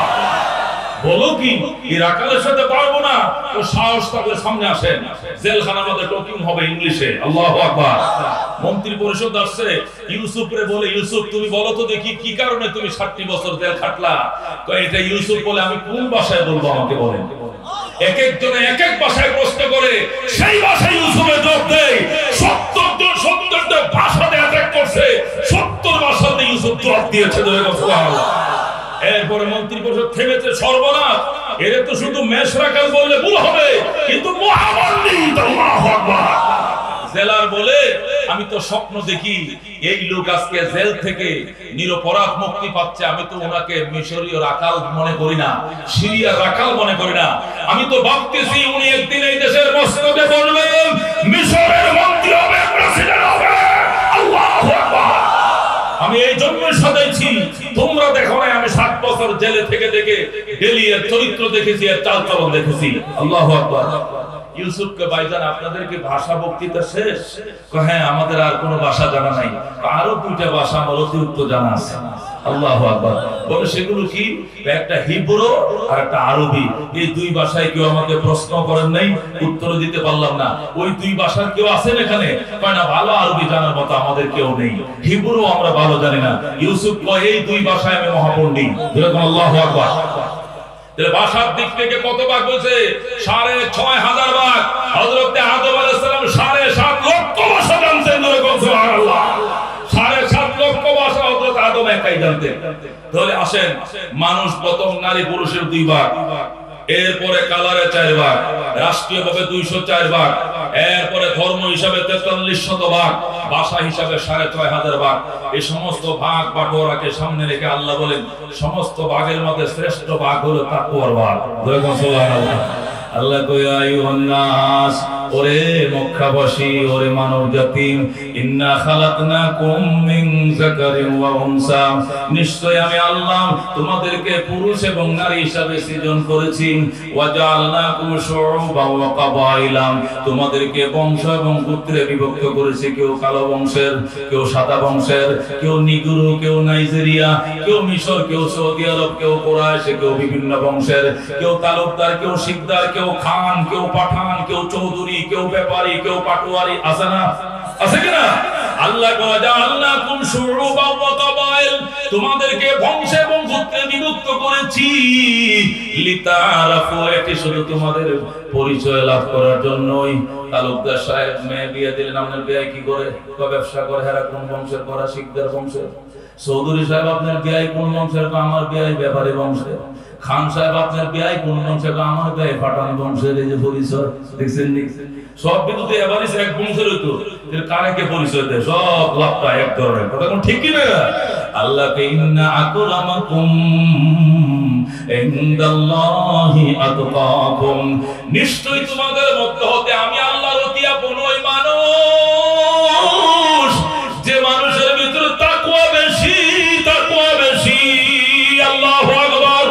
বলো কি এই রাখালের সাথে পারবো না? তো সাহস থাকলে সামনে আসেন, জেলখানার মধ্যে টকিং হবে ইংলিশে। আল্লাহু আকবার। মন্ত্রী পরিষদ আসছে, ইউসুফরে বলে ইউসুফ তুমি বলো তো দেখি কি কারণে তুমি 60 বছর জেল খাটলা? কয় এটা ইউসুফ বলে আমি কোন ভাষায় বলবো আমাকে বলেন। এক একজনে এক এক ভাষায় প্রশ্ন করে, সেই ভাষায় ইউসুফে জবাব দেয়। 70টা ভাষাতে অ্যাটাক করছে, 70 ভাষাতে ইউসুফ জবাব দিয়েছে। সুবহানাল্লাহ। এরপরে মন্ত্রী পরিষদ থেমেছে, সর্বনাশ, এর তো শুধু মেষ রাখাল বললে ভুল হবে, কিন্তু মহাপণ্ডিত। আল্লাহু আকবার। জেলার বলে আমি তো স্বপ্ন দেখি এই লোক আজকে জেল থেকে নিরপরাধ মুক্তি পাচ্ছে, আমি তো ওনাকে মিশরীয় রাখাল মনে করি না, সিরিয়ার রাখাল মনে করি না, আমি তো ভাবতেছি উনি একদিন এই দেশের মস্তকে বলবেন মিশরের মন্ত্রী হবে, প্রেসিডেন্ট হবে। আল্লাহু আকবার। আমি এই জন্য সাজাইছি, তোমরা দেখো না আমি 7 বছর জেলে থেকে দেখে ডেলি এর চরিত্র দেখেছি, এর চালচলন দেখেছি। আল্লাহু আকবার। ইউসুফকে ভাইজান আপনাদেরকে ভাষা বক্তৃতা শেষ? হ্যাঁ আমাদের আর কোনো ভাষা জানা নাই, আরো 2টা ভাষা আমার অতিরিক্ত জানা আছে। আল্লাহু আকবার। বলে সেগুলো কি? একটা হিব্রু আর একটা আরবি। এই 2 ভাষায় কেউ আমাকে প্রশ্ন করেন নাই, উত্তর দিতে পারলাম না। ওই 2 ভাষার কেউ আছেন এখানে? কয় না, ভালো আরবি জানার মতো আমাদের কেউ নেই, হিব্রু আমরা ভালো জানি না। ইউসুফ কয় এই 2 ভাষায় আমি মহাপণ্ডিত। আল্লাহু আকবার। তাহলে ভাষার দিক থেকে কত ভাগ হয়েছে? 6500 ভাগ। হযরত আদম আলাইহিস সালাম 7.5 লক্ষ ভাষা জানতেন। সুবহানাল্লাহ। 7.5 লক্ষ ভাষা হযরত আদম একাই জানতেন। তাহলে আসেন, মানুষ প্রথম নারী পুরুষের 2 ভাগ, এরপরে কালারে 4 ভাগ, রাষ্ট্রীয়ভাবে 204 ভাগ, এরপরে ধর্ম হিসাবে 4300 ভাগ, ভাষা হিসাবে 6500 ভাগ। এই সমস্ত ভাগ বাটোয়ারাকে সামনে রেখে আল্লাহ বলেন সমস্ত ভাগের মধ্যে শ্রেষ্ঠ ভাগ হলো তাকওয়ার ভাগ। সুবহানাল্লাহ। আল্লাহ কয় আইয়ুহান নাস, ওরে মক্কাবাসী, ওরে মানব জাতি, ইন্না খালাকনাকুম মিন যাকারিন ওয়া উনসা, নিশ্চয় আমি আল্লাহ তোমাদেরকে পুরুষ এবং নারী হিসাবে সৃজন করেছি। ওয়া জাআলনাকুম শুউবান ওয়া কাবাইলা, তোমাদেরকে বংশ এবং গোত্রে বিভক্ত করেছি। কেউ কালো বংশের, কেউ সাদা বংশের, কেউ নিগ্রো, কেউ নাইজেরিয়া, কেউ মিশর, কেউ সৌদি আরব, কেউ কুরাইশ, কেউ বিভিন্ন বংশের, কেউ তালুকদার, কেউ শিকদার, কেউ খান, কেউ পাঠান, কেউ চৌধুরী, কেউ ব্যাপারী, কেউ পাটোয়ারি। আছে না? আছে কিনা? আল্লাহ জাআলনাকুম শুউবান ওয়া কাবাইল, তোমাদেরকে বংশ এবং গোত্রে বিভক্ত করেছি। লিতারাফু, এটি শুধু তোমাদের পরিচয় লাভ করার জন্যই। তালুকদার সাহেব মেয়ে বিয়ে দিলেন, আপনার বিয়ে কি করে? ব্যবসা করে, হেরা কোন বংশের? করা শিকদার বংশের। চৌধুরী সাহেব আপনার বিয়ে কোন বংশের? আমার বিয়ে ব্যাপারী বংশের। খান সাহেব আপনার বিয়ে কোন বংশের? আমার বিয়ে পাঠান বংশের। এই যে পরিচয় দেখছেন, সব বিদ্যুৎ এবারে এক বংশের হইতো, কারাকে পরিচয় দেয়, সব লাভটা এক ধরনের। কথা কোন ঠিক কি না? আল্লাহকে ইন্না আকরামাকুম ইনদাল্লাহি আতকাকুম, নিশ্চয়ই তোমাদের মধ্যে হতে আমি আল্লাহর অতি আপন ওই মানুষ যে মানুষের ভিতরে তাকওয়া বেশি, তাকওয়া বেশি। আল্লাহু আকবার।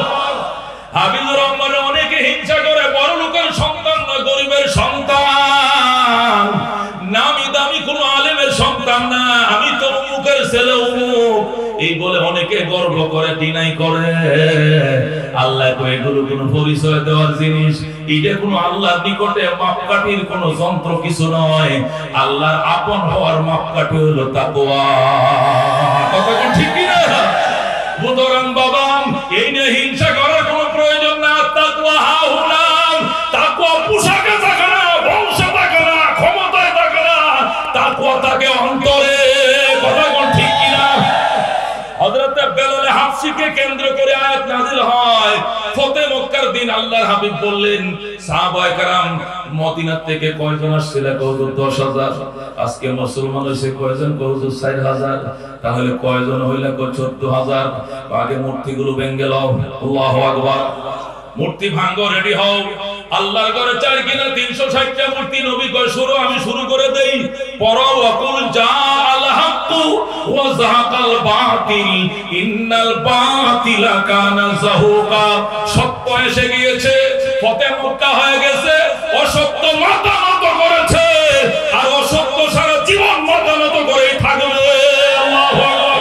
হাবিবুর রহমানের অনেকে হিংসা করে, বড় লোকের সন্তান না, গরিবের সন্তান, নামি দামি কোন আলেমের সন্তান না, আমি তো অমুকের ছেলে অমুক, এই বলে অনেকে গর্ব করে, ডিনাই করে। আল্লাহ তো এগুলো কোনো পরিচয় দেওয়ার জিনিস, এটা কোনো আল্লাহর নিকটে মাপকাঠির কোনো যন্ত্র কিছু নয়। আল্লাহর আপন হওয়ার মাপকাঠি হলো তাকওয়া। কথা কোন ঠিক কি না? সুতরাং বাবা, এই নিয়ে হিংসা করার কোনো প্রয়োজন না। তাকওয়া হাহুনা, তাকওয়া পোশাকে থাকে না, বংশে থাকে না, ক্ষমতায় থাকে না, তাকওয়া থাকে অন্তরে। কথা কোন ঠিক কি না? হযরত বেলাল হাবশিকে কেন্দ্র করে আয়াত নাযিল হয়। ফতে মক্কার দিন আল্লাহর হাবিব বললেন, সাহাবায়ে কেরাম মদিনা থেকে কয়জন আসছিল? কয়জন? 10,000। আজকে মুসলমান হইছে কয়জন? কয়জন? 4,000। তাহলে কয়জন হইল? 14,000। আগে মূর্তিগুলো ভেঙে লও। আল্লাহু আকবার। মূর্তি ভাঙ্গো, রেডি হও। আল্লাহর ঘরে চার কিনা 360টা মূর্তি। নবী কয় শুরু, আমি শুরু করে দেই। পড়ো, ওয়াকুল জাআল হাক্কু ওয়া যাহাকাল বাতিল ইন্নাল বাতিলা কানা যাহুকা। সত্য এসে গিয়েছে, ফতে মক্কা হয়ে গেছে, অসত্য মাথা নত করেছে, আর অসত্য সারা জীবন মাথা নত করেই থাকবে। আল্লাহু আকবার।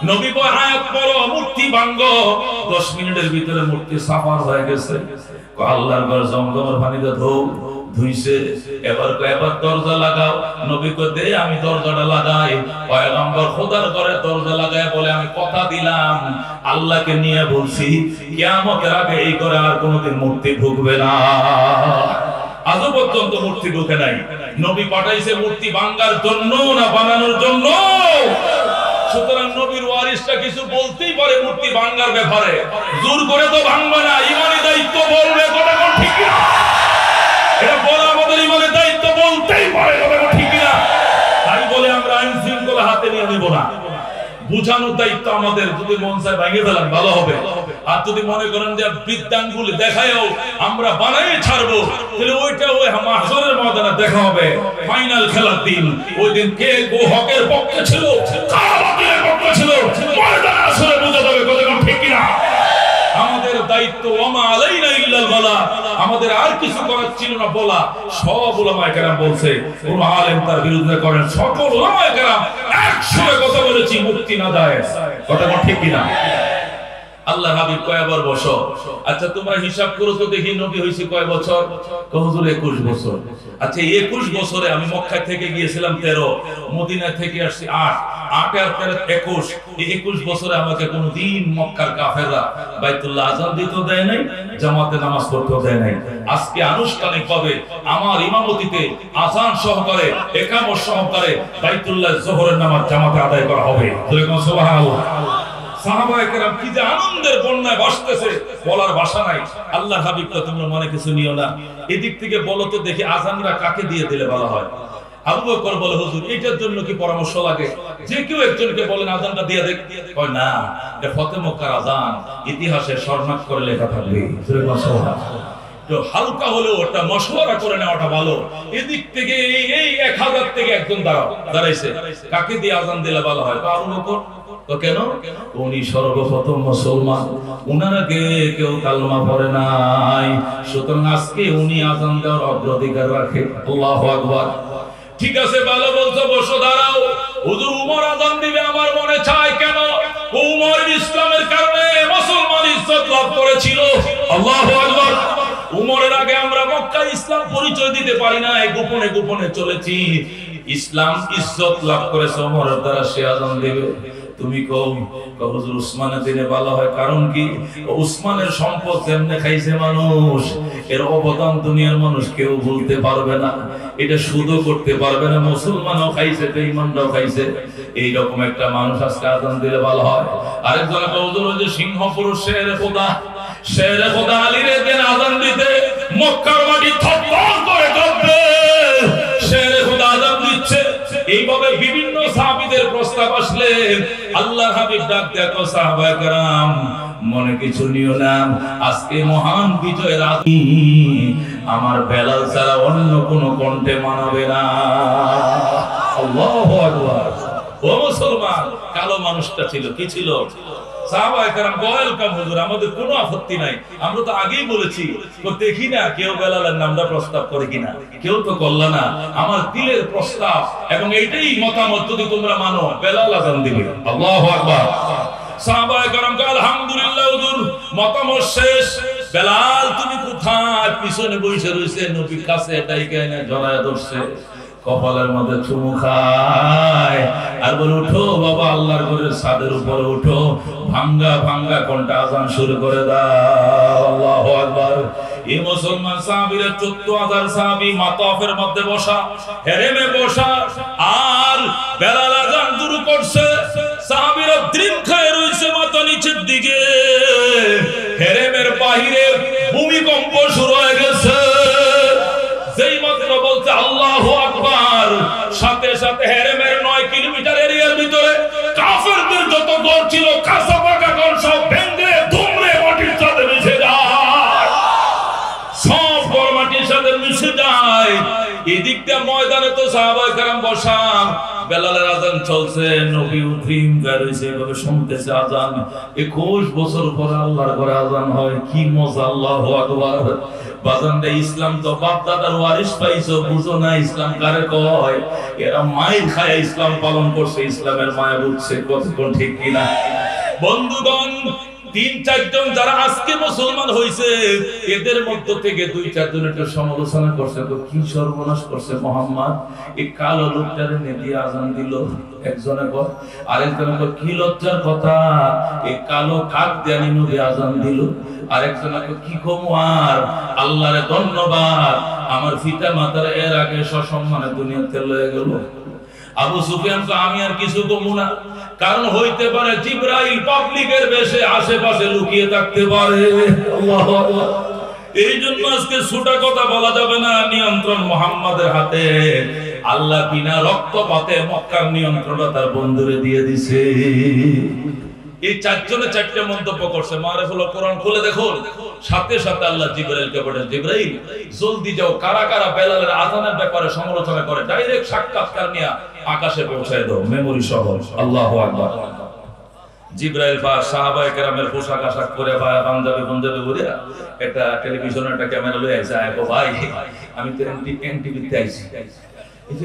নবী কয় আয়াত পড়ো, মূর্তি ভাঙ্গো। 10 মিনিটের ভিতরে মূর্তি সাফার হয়ে গেছে। আল্লাহর ঘর জমজমের পানিতে ধুইছে। এবার দরজা লাগাও। নবী কয় দে, আমি দরজাটা লাগাই। পয়গম্বর খোদার ঘরে দরজা লাগায় বলে, আমি কথা দিলাম, আল্লাহকে নিয়ে বলছি, কিয়ামতের আগে এই ঘরে আর কোনোদিন মূর্তি ঢুকবে না। আজও পর্যন্ত মূর্তি ঢুকে নাই। নবী পাঠাইছে মূর্তি ভাঙার জন্য না বানানোর জন্য? সুতরাং নবীর ওয়ারিসটা কিছু বলতেই পারে মূর্তি ভাঙার ব্যাপারে, জোর করে তো ভাঙবে না। ইমানি দায়িত্ব বলবে, কথা কোন ঠিক না? এটা বলা আমাদের ইমানের দায়িত্ব, বলতেই পারে, কথা কোন ঠিক না? তাই বলে আমরা আইন শৃঙ্খলা হাতে নিয়ে নেব না। বুঝানোর দায়িত্ব আমাদের। যদি মন চায় ভাঙিয়ে ফেলান ভালো হবে, আর যদি মনে করেন যে বিদ্যাঙ্গুলি দেখায়ও আমরা বানাই ছাড়বো, তাহলে ওইটা ওই মাহশরের ময়দানে দেখা হবে। ফাইনাল খেলার দিন, ওই দিন কে হকের পক্ষে ছিল, কার বাতিলের পক্ষে ছিল, ময়দানে আসলে বোঝা যাবে, কথা কোন ঠিক না? আমাদের দায়িত্ব ওমা আলাইনা ইল্লাল বালা, আমাদের আর কিছু করার ছিল না বলা। সব উলামায়ে কেরাম বলছে, কোন আলেম তার বিরুদ্ধে করেন, সকল উলামায়ে কেরাম একসাথে কথা বলেছি মুক্তি না যায়, কথা কোন ঠিক কিনা? আল্লাহ হাবিব কয়বার বসো? আচ্ছা তোমরা হিসাব করো তো দেখি, নবী হইছে কয় বছর? হুজুর 21 বছর। আচ্ছা 21 বছরে আমি মক্কা থেকে গিয়েছিলাম 13, মদিনা থেকে আসছি 8, 8 আর 21, এই 21 বছরে আমাকে কোনদিন মক্কার কাফেররা বাইতুল্লাহ আযান দিতে দেয় নাই, জামাতে নামাজ পড়তে দেয় নাই। আজকে আনুষ্ঠানিকভাবে আমার ইমামতিতে আযান সহকারে, ইকামত সহকারে বাইতুল্লাহ যোহরের নামাজ জামাতে আদায় করা হবে। সুবহানাল্লাহ। সাহাবায়ে কেরাম কি যে আনন্দের বন্যায় ভাসতেছে, বলার ভাষা নাই। আল্লাহর হাবিব তো তোমরা মনে কিছু নিও না, এদিক থেকে বলো তো দেখি আযানরা কাকে দিয়ে দিলে ভালো হয়? আবু বকর বলে, হুজুর এটার জন্য কি পরামর্শ লাগে? যে কেউ একজনকে বলেন আযানটা দিয়ে দেখ। কয় না, এটা ফতে মক্কার আযান, ইতিহাসে স্বর্ণাক্ষরে লেখা থাকবে। তো হালকা হলেও ওটা মশওয়ারা করে নেওয়াটা ভালো। এদিক থেকে এই 1000 থেকে একজন দাঁড়াইছে, কাকে দিয়ে আযান দিলে ভালো হয়? আবু বকর। তো কেন? উনি সর্বপ্রথম মুসলমান, উনার আগে কেউ কালমা পড়ে নাই, সুতরাং আজকে উনি আযান দেওয়ার অগ্রাধিকার রাখে। আল্লাহু আকবার। ঠিক আছে, ভালো বলছো, বসো, দাঁড়াও। হুজুর উমর আযান দিবে, আমার মনে চায় কেন? উমর ইসলামের কারণে মুসলমান ইজ্জত লাভ করেছিল। আল্লাহু আকবার। উমরের আগে আমরা মক্কায় ইসলাম পরিচয় দিতে পারি না, গোপনে গোপনে চলেছি। ইসলাম ইজ্জত লাভ করেছে উমরের দ্বারা, সে আযান দিবে। তুমি কও হুজুর উসমানের দিনে ভালো হয়, কারণ কি? উসমানের সম্পদ যেমনে খাইছে মানুষ, এর অবদান দুনিয়ার মানুষ কেউ ভুলতে পারবে না। এটা শুধু করতে পারবে না, মুসলমানও খাইছে, বেঈমানরাও খাইছে। এইরকম একটা মানুষ আজকে আযান দিলে ভালো হয়। আরেকজন হুজুর ওই যে সিংহ পুরুষ শেরে খোদা আলীর দিন আযান দিতে মক্কার মাটি থরথর করে কাঁপবে। শেরে খোদা আযান দিচ্ছে। এইভাবে বিভিন্ন সাহাবীদের প্রস্তাব আসলে আল্লাহর হাবিব ডাক দেখো, সাহাবায়ে কেরাম মনে কিছু নিও না, আজকে মহান বিজয়ের রাতে আমার বেলাল ছাড়া অন্য কোন কণ্ঠে মানাবে না। আল্লাহু আকবার। ও মুসলমান, কালো মানুষটা ছিল, কি ছিল? সাহাবায়ে কেরাম ওয়েলকাম হুজুর, আমাদের কোনো আপত্তি নাই। আমরা তো আগেই বলেছি, তো দেখি না কেউ বেলালের নামটা প্রস্তাব করে কিনা, কেউ তো করল না। আমার দিলের প্রস্তাব এবং এইটাই মতামত, যদি তোমরা মানো বেলাল আযান দিবে। আল্লাহু আকবার। সাহাবায়ে কেরাম আলহামদুলিল্লাহ, হুজুর মতামত শেষ। বেলাল তুমি কোথায়? পিছনে বসে রইছে, নবীর কাছে ডাইকা এনে জড়ায় ধরছে, কপালের মধ্যে চুমু খায় আর বলে, উঠো বাবা, আল্লাহর ঘরের ছাদের উপরে উঠো, ভাঙ্গা ভাঙ্গা কণ্ঠে আযান শুরু করে দাও। আল্লাহু আকবার। এই মুসলমান সাহাবীরা 14000 সাহাবী মাতাফের মধ্যে বসা, হেরেমে বসা, আর বেলাল আযান শুরু করছে। সাহাবীরা দ্রিম খায় রইছে মাথা নিচের দিকে। হেরেমের বাহিরে ভূমিকম্প শুরু হয়ে গেছে। যেই মাত্র বলতে আল্লাহু আকবার, সাথে সাথে হেরেমের 9 কিলোমিটার এরিয়ার ভিতরে কাফেরদের যত ঘর ছিল, কাঁচা পাকা ঘর সব ভেঙে ধুমড়ে মাটির সাথে মিশে যায়। সব এদিকটা ময়দানে তো সাহাবায়ে কেরাম বসা, বেলালের আজান চলছে, নবী উদ্রিম গায় রইছে, এভাবে শুনতেছে আজান। 21 বছর পর আল্লাহর ঘরে আজান হয়, কি মজা! আল্লাহু আকবার। বাজানদে ইসলাম তো বাপ দাদার ওয়ারিস পাইছো, বুঝো না ইসলাম কারে কয়? এরা মায়ের খায় ইসলাম পালন করছে, ইসলামের মায়া বুঝছে, কতক্ষণ ঠিক কিনা? বন্ধুগণ, 3-4 জন যারা আজকে মুসলমান হইছে, এদের মধ্য থেকে 2-4 জন একটু সমালোচনা করছে, তো কি সর্বনাশ করছে মোহাম্মদ, এই কালো লোকটারে নেদি আজান দিল। একজনে কয়, আরেকজনে কয় কি লজ্জার কথা, এই কালো কাক দেয়ানি নবী আজান দিল। আরেকজনে কয় কি কমার, আল্লাহরে ধন্যবাদ, আমার পিতা মাতার এর আগে সসম্মানে দুনিয়াতে লয়ে গেল। আবু সুফিয়ান কয় আমি আর কিছু কমু না, কারণ হইতে পারে জিবরাইল পাবলিকের বেশে আশেপাশে লুকিয়ে থাকতে পারে। আল্লাহু আকবার। এই জন্য আজকে ছোট কথা বলা যাবে না, নিয়ন্ত্রণ মুহাম্মাদের হাতে। আল্লাহ বিনা রক্তপাতে মক্কার নিয়ন্ত্রণটা তার বন্ধুরে দিয়ে দিছে। এই 4 জনে 4টে মন্তব্য করছে। মারিফুল কোরআন খুলে দেখুন, সাথে সাথে আল্লাহ জিবরাইলকে পাঠান, জিবরাইল জলদি যাও, কারা কারা বেলালের আযানের ব্যাপারে সমালোচনা করে ডাইরেক্ট সাক্ষাৎকার নিয়ে আকাশে পৌঁছায় দাও, মেমরি সহ। আল্লাহু আকবার। জিবরাইল বা সাহাবায়ে কেরামের পোশাক আশাক করে বা পাঞ্জাবি পরে একটা টেলিভিশনের একটা ক্যামেরা লয়ে আইছে, আয় ভাই আমি তো এনটিভিতে আইছি, এই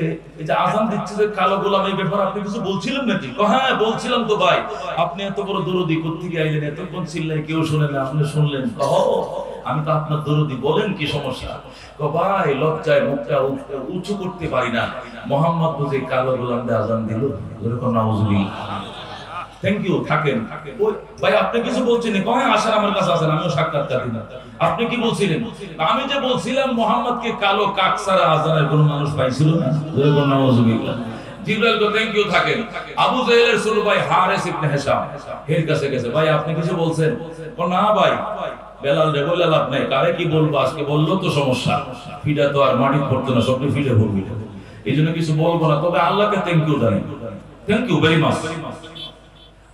যে আযান দিচ্ছে যে কালো গোলাম, এই ব্যাপারে আপনি কিছু বলছিলেন নাকি? হ্যাঁ বলছিলাম তো ভাই, আপনি এত বড় দরদি কোত্থেকে আইলেন, এতক্ষণ চিল্লাই কেউ শুনে না, আপনি শুনলেন? আমি তো আপনার দরদি, বলেন কি সমস্যা? ভাই লজ্জায় মুখটা উঁচু করতে পারি না, মোহাম্মদ বুঝে কালো গোলাম দিয়ে আযান দিল। এরকম নাউজুবিল্লাহ। থ্যাংক ইউ, থাকেন। ভাই আপনি কিছু বলছেন? কয় আসেন আমার কাছে, আসেন, আমিও সাক্ষাৎকার দিই না। আপনি কি বলছিলেন? আমি যে বলছিলাম মোহাম্মদকে কালো কাক ছাড়া আযানের কোনো মানুষ পাইছিল না। এরকম নাউজুবিল্লাহ। জিবরাইল তো থ্যাংক ইউ, থাকেন। আবু জাহেলের ছোট ভাই হারিস ইবনে হিশাম এর কাছে গেছে, ভাই আপনি কিছু বলছেন? না ভাই, বেলাল রে বললে লাভ নাই, কারে কি বলবো, আজকে বললো তো সমস্যা, ফিডা তো আর মাটি পড়তো না, সবই ফিডে ভরবি, এই জন্য কিছু বলবো না। তবে আল্লাহকে থ্যাংক ইউ জানাই, থ্যাংক ইউ ভেরি মাচ।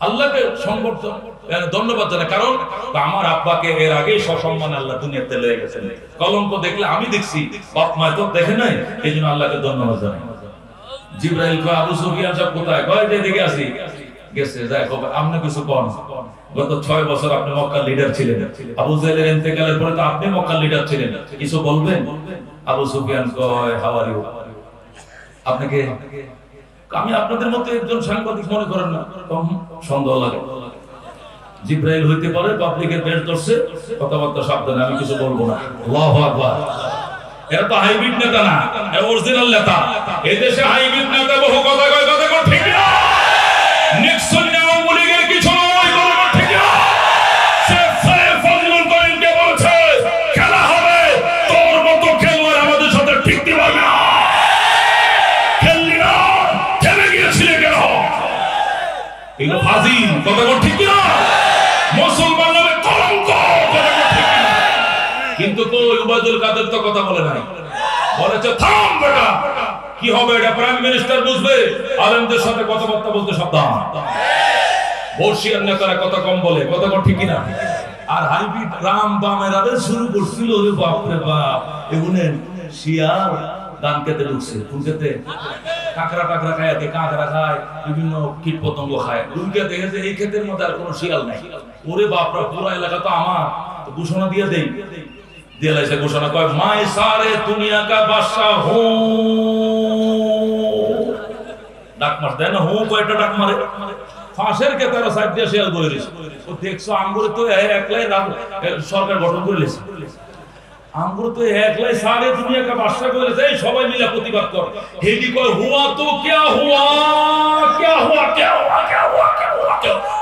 আল্লাহকে ধন্যবাদ জানাই, কারণ আমার আব্বাকে এর আগে সসম্মানে আল্লাহ দুনিয়াতে লয়ে গেছেন। কলঙ্ক দেখলে আমি দেখছি, বাপ মা তো দেখে নাই, এই জন্য আল্লাহকে ধন্যবাদ জানাই। জিবরাইল কয় আবু সুফিয়ান সাহেব কোথায়? কয় যে দিকে আসি গেছে। যাই হোক, আপনি কিছু কোন, গত 6 বছর আপনি মক্কার লিডার ছিলেন, আবু জাহেলের ইন্তেকালের পরে তো আপনি মক্কার লিডার ছিলেন, কিছু বলবেন? আবু সুফিয়ান কয় হাউ আর ইউ, আপনাকে আমি আপনাদের মতো একজন সাংবাদিক মনে করেন না? সন্দেহ লাগে। জিবরাইল হইতে পারে, পাবলিকের বেশ ধরছে, কথাবার্তা সাবধানে, আমি কিছু বলবো না। আল্লাহু আকবার। এরা তো হাইব্রিড নেতা না, অরিজিনাল নেতা। এই দেশে হাইব্রিড নেতা বহু কথা কয়, কথা কোন ঠিক না। নিক্সন আওয়ামী লীগের কিছু নয়, কথা ঠিক না। শেখ ফজলুল করিমকে বলছে খেলা হবে, তোর মতো খেলোয়াড় আমাদের সাথে ঠিকতে পারবে না। খেললি না, খেলে গিয়েছিলে কেন? এগুলো ফাজিল, কথা কোন ঠিক না। মুসলমান নামে কলঙ্ক, কথা কোন ঠিক না। কিন্তু কই উবাইদুল কাদের তো কথা বলে নাই, বলেছে থাম বেটা, কি হবে এটা প্রাইম মিনিস্টার বুঝবে, আলেমদের সাথে কথাবার্তা বলতে সাবধান। বর্ষিয়ার নেতারা কথা কম বলে, কথা কম ঠিক না। আর হাইব্রিড রাম বামেরা শুরু করছিল, ওরে বাপ রে বাপ, এগুনে শিয়ার ধান খেতে ঢুকছে, কোন খেতে? কাঁকড়া টাকড়া খায়, কাঁকড়া খায়, বিভিন্ন কীট পতঙ্গ খায়, উনকে দেখেছে এই ক্ষেতের মধ্যে আর কোনো শিয়াল নাই। ওরে বাপরা, পুরো এলাকা তো আমার, ঘোষণা দিয়ে দেই, দিয়ে লাইছে ঘোষণা, কয় মাই সারে দুনিয়া কা বাদশা হু, ডাক মার দেয় না, হু কয়টা ডাক মারে, ফাঁসের কে তারা সাইড দিয়ে শিয়াল বলে দিছে। ও দেখছো আঙ্গুরে তো একলাই সরকার গঠন করে লেছে, আঙ্গুর তো একলাই সারে দুনিয়া কা বাদশা করে লেছে, সবাই মিলে প্রতিবাদ কর। হেডি কয় হুয়া তো क्या हुआ, क्या हुआ, क्या हुआ, क्या हुआ, क्या हुआ,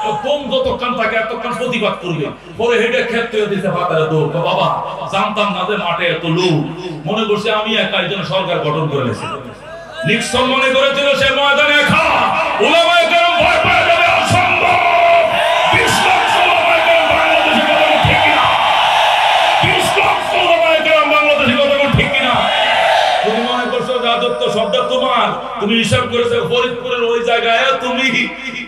তো কোন যতক্ষণ থাকে এতক্ষণ প্রতিবাদ করবে। পরে হেডে ক্ষেত্রে দিতে পাতারে তো বাবা জানতাম না যে মাঠে এত লোক, মনে করছে আমি একাই যেন সরকার গঠন করে লেছে। নিক্সন মনে করেছিল সে ময়দানে একা, উলামায়ে কেরাম ভয় পেয়ে যাবে, অসম্ভব। 20 লক্ষ উলামায়ে কেরাম বাংলাদেশে, কথা ঠিক কিনা? 20 লক্ষ উলামায়ে কেরাম বাংলাদেশে, কথা ঠিক কিনা? তুমি মনে করছো রাজত্ব সবটা তোমার, তুমি হিসাব করেছো ফরিদপুরের ওই জায়গায়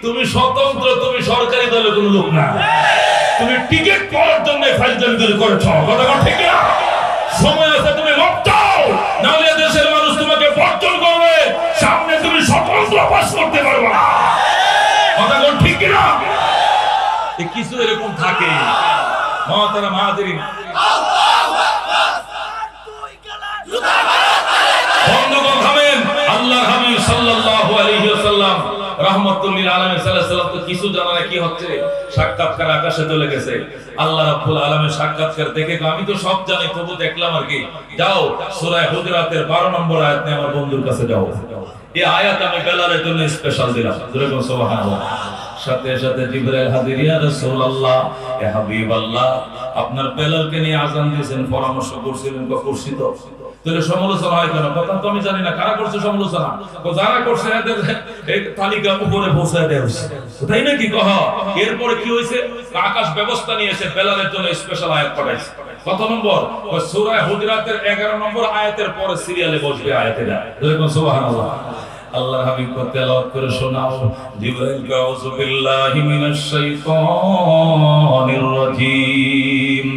তুমি স্বতন্ত্র, তুমি সরকারি দলের কোনো লোক না, তুমি টিকিট পাওয়ার জন্য ফাইজলামি করেছো, কথা ঠিক কিনা? সময় আছে তুমি মত দাও, নাহলে দেশের মানুষ তোমাকে কিছু এরকম থাকে। মহতারাম হাজিরিন, বন্ধুগণ থামেন। আল্লাহর হাবিব সাল্লাল্লাহু আলাইহি ওয়াসাল্লাম রাহমাতুল লিল আলামিন সাল্লাল্লাহু আলাইহি ওয়াসাল্লাম তো কিছু জানা না কি হচ্ছে, সাক্ষাৎকার আকাশে চলে গেছে। আল্লাহ রাব্বুল আলামিন সাক্ষাৎকার দেখে আমি তো সব জানি, তবু দেখলাম আর কি। যাও সূরা হুজুরাতের 12 নম্বর আয়াত নিয়ে আমার বন্ধুর কাছে যাও। এই আয়াত আমি বেলালের জন্য স্পেশাল দিলাম। জোরে বলুন সুবহানাল্লাহ। সাথে সাথে জিবরাইল হাজির, ইয়া রাসূলুল্লাহ, ইয়া হাবিবাল্লাহ, আপনার বেলালকে নিয়ে আযান দিয়েছেন, পরামর্শ করছিলেন, করছি তো। তাহলে সমালোচনা হয় কেন? কথা তো আমি জানি না কারা করছে সমালোচনা। তো যারা করছে এদের এই তালিকা উপরে পৌঁছায় দেওয়া হয়েছে, তাই নাকি? কহ এরপরে কি হয়েছে? আকাশ ব্যবস্থা নিয়ে এসে বেলালের জন্য স্পেশাল আয়াত পাঠাইছে। কত নম্বর? সূরা হুজুরাতের 11 নম্বর আয়াতের পরে সিরিয়ালে বসবে আয়াতেরা। দেখুন সুবহানাল্লাহ। আল্লাহ হাবিব কো তেলাওয়াত করে শোনাও। জিবরাইল কে আউযু বিল্লাহি মিনাশ শাইতানির রাজীম,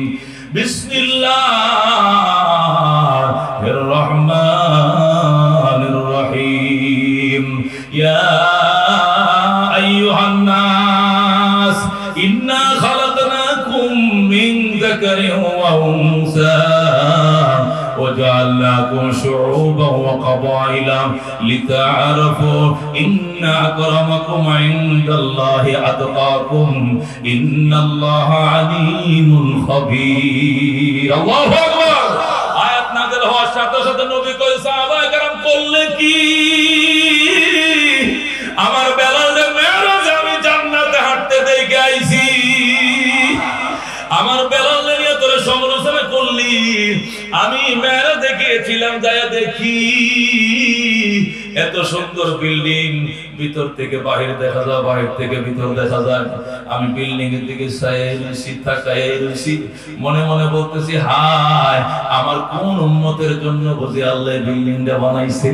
বিসমিল্লাহির রহমানির রহিম। ইয়া আইয়ুহান নাস ইন্না খালাকনাকুম মিন যাকারিন ওয়া উনসা وجعلناكم شعوبا وقبائل لتعارفوا إن أكرمكم عند الله أتقاكم إن الله عليم خبير। الله أكبر। আয়াত নাযিল হওয়ার সাথে সাথে নবী কই সাহাবায়ে কেরাম করলে কি? আমার বেলালে মেরাজে আমি জান্নাতে হাঁটতে দেখে আইছি। আমার বেলালে নিয়ে তোরে সমালোচনা করলি। আমি মেরাজে গিয়েছিলাম, যায় দেখি এত সুন্দর বিল্ডিং, ভিতর থেকে বাহির দেখা যায়, বাহির থেকে ভিতর দেখা যায়। আমি বিল্ডিং এর দিকে তাকাইছি, মনে মনে বলতেছি, হায় আমার কোন উম্মতের জন্য বুঝি আল্লাহ বিল্ডিংটা বানাইছে।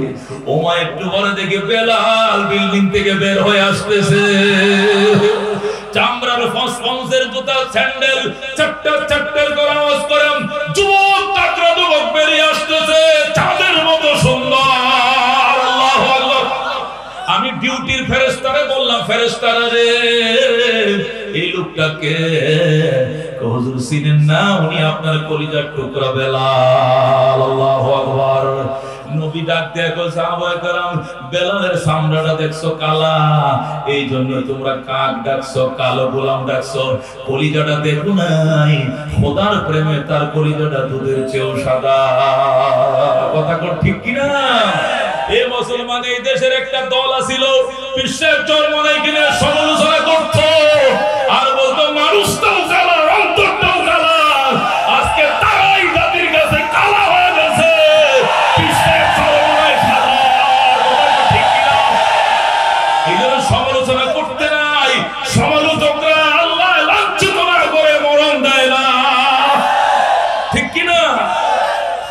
ওমা একটু পরে দেখি বেলাল বিল্ডিং থেকে বের হয়ে আসতেছে। চামড়ার ফসফসের জুতা, স্যান্ডেল চট্টর চট্টর করে আওয়াজ করে যুবক তাকরা যুবক বেরিয়ে আসতেছে, চাঁদের মতো সুন্দর। আল্লাহু আকবার। আমি ডিউটির ফেরেশতারে বললাম, ফেরেশতারা রে এই লোকটাকে হুজুর চিনেন না? উনি আপনার কলিজার টুকরা বেলাল। আল্লাহু আকবার। নবী ডাক দিয়ে কই সাহাবায়ে কেরাম, বেলালের চামড়াটা দেখছো কালা, এই জন্য তোমরা কাক ডাকছো, কালো গোলাম ডাকছো। কলিজাটা দেখো নাই? খোদার প্রেমে তার কলিজাটা দুধের চেয়েও সাদা। কথা কোন ঠিক কি না? এই মুসলমান এই দেশের একটা দল আছিল, বিশ্বের চরমনাই কিনে সমালোচনা করত আর বলতো মানুষটাও কালা, অন্তরটাও কালা। আজকে তারাই জাতির কাছে কালা হয়ে গেছে। সমালোচনা করতে নাই, সমালোচকরা আল্লাহ লাঞ্ছিত না করে মরণ দেয় না, ঠিক কিনা?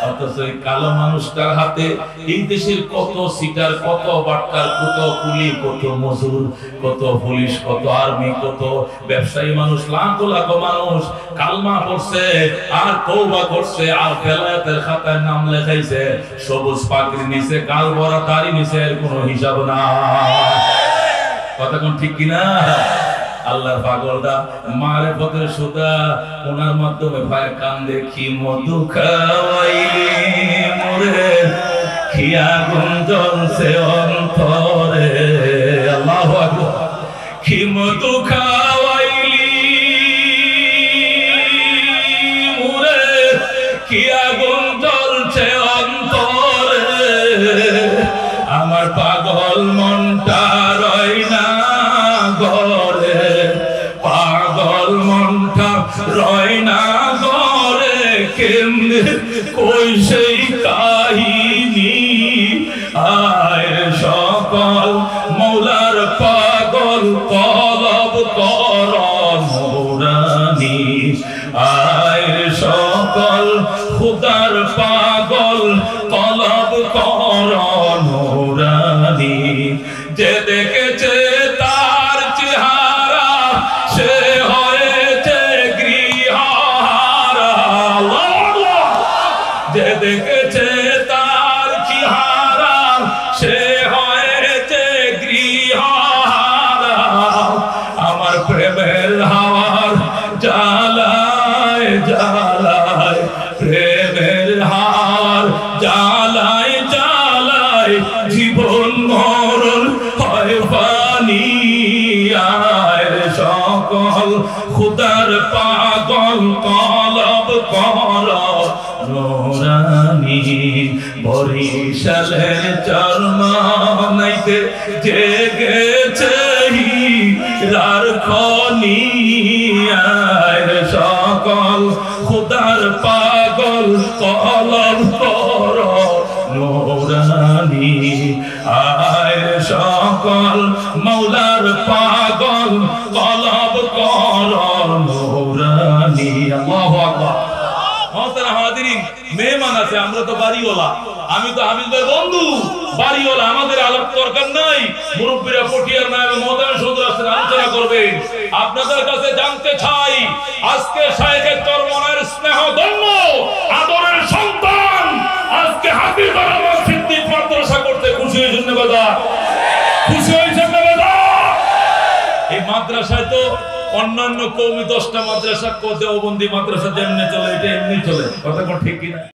অথচ এই কালো মানুষটার হাতে এই দেশের কত সিটার, কত বাটকার, কত কুলি, কত মজুর, কত পুলিশ, কত আর্মি, কত ব্যবসায়ী মানুষ, লাখ লাখ মানুষ কালমা পড়ছে আর তওবা করছে আর বেলায়েতের খাতায় নাম লেখাইছে। সবুজ পাগড়ি নিচে, গাল ভরা দাড়ি নিচে, এর কোনো হিসাব না। কথা কোন ঠিক কিনা? আল্লাহর পাগলটা মারিফতের সুতা, ওনার মাধ্যমে ভাই কান দেখি মধু খাওয়াইলি মোরে, খিয়া গুঞ্জন সে অন্তরে। আল্লাহু আকবার। কি মধু খাওয়াইলি মোরে, খিয়া গুঞ্জন সে অন্তরে। আমার পাগল মনটা রয় না ঘরে, পাগল মনটা রয় না ঘরে। কেমনে কই সেই কাহিনী, আয় সকল মৌলার পাগল তলব কর নুরানি। আয় সকল খুদার পাগল তলব কর নুরানি। যে দেখেছে তার চেহারা সে হয়েছে গৃহহারা। যে দেখেছে তার চেহারা সে হয়েছে গৃহহারা। আমার প্রেমের হাওয়ার জীবন মরণ হয় পানি আয় সকল খুদার পাগল কলব কর নোরানি বরিশালের চরমানাইতে জেগেছে হীরার খনি আয় সকল খুদার পাগল কলব কর নোরানি আয় সকল মৌলার পাগল কলব কর নোরানি। আল্লাহু আকবার। মহতারাম হাজিরিন, মেহমান আছে, আমরা তো বাড়িওয়ালা, আমি তো হাবিব ভাই বন্ধু বাড়িওয়ালা, আমাদের আলাপ দরকার নাই। মুরব্বীরা পটিয়ার না এবং মহতারাম সুন্দর আসছেন, আলোচনা করবেন। আপনাদের কাছে জানতে চাই, আজকে শায়েখের চরমনার স্নেহ ধন্য আদরের সন্তান আজকে হাফিজ রহমান সিদ্দিক মাদ্রাসা করতে খুশি হয়েছেন না কথা? খুশি হয়েছেন না কথা? এই মাদ্রাসায় তো অন্যান্য কওমি 10টা মাদ্রাসা দেওবন্দি মাদ্রাসা যেমনি চলে, এটা এমনি চলে, কথা ঠিক কিনা?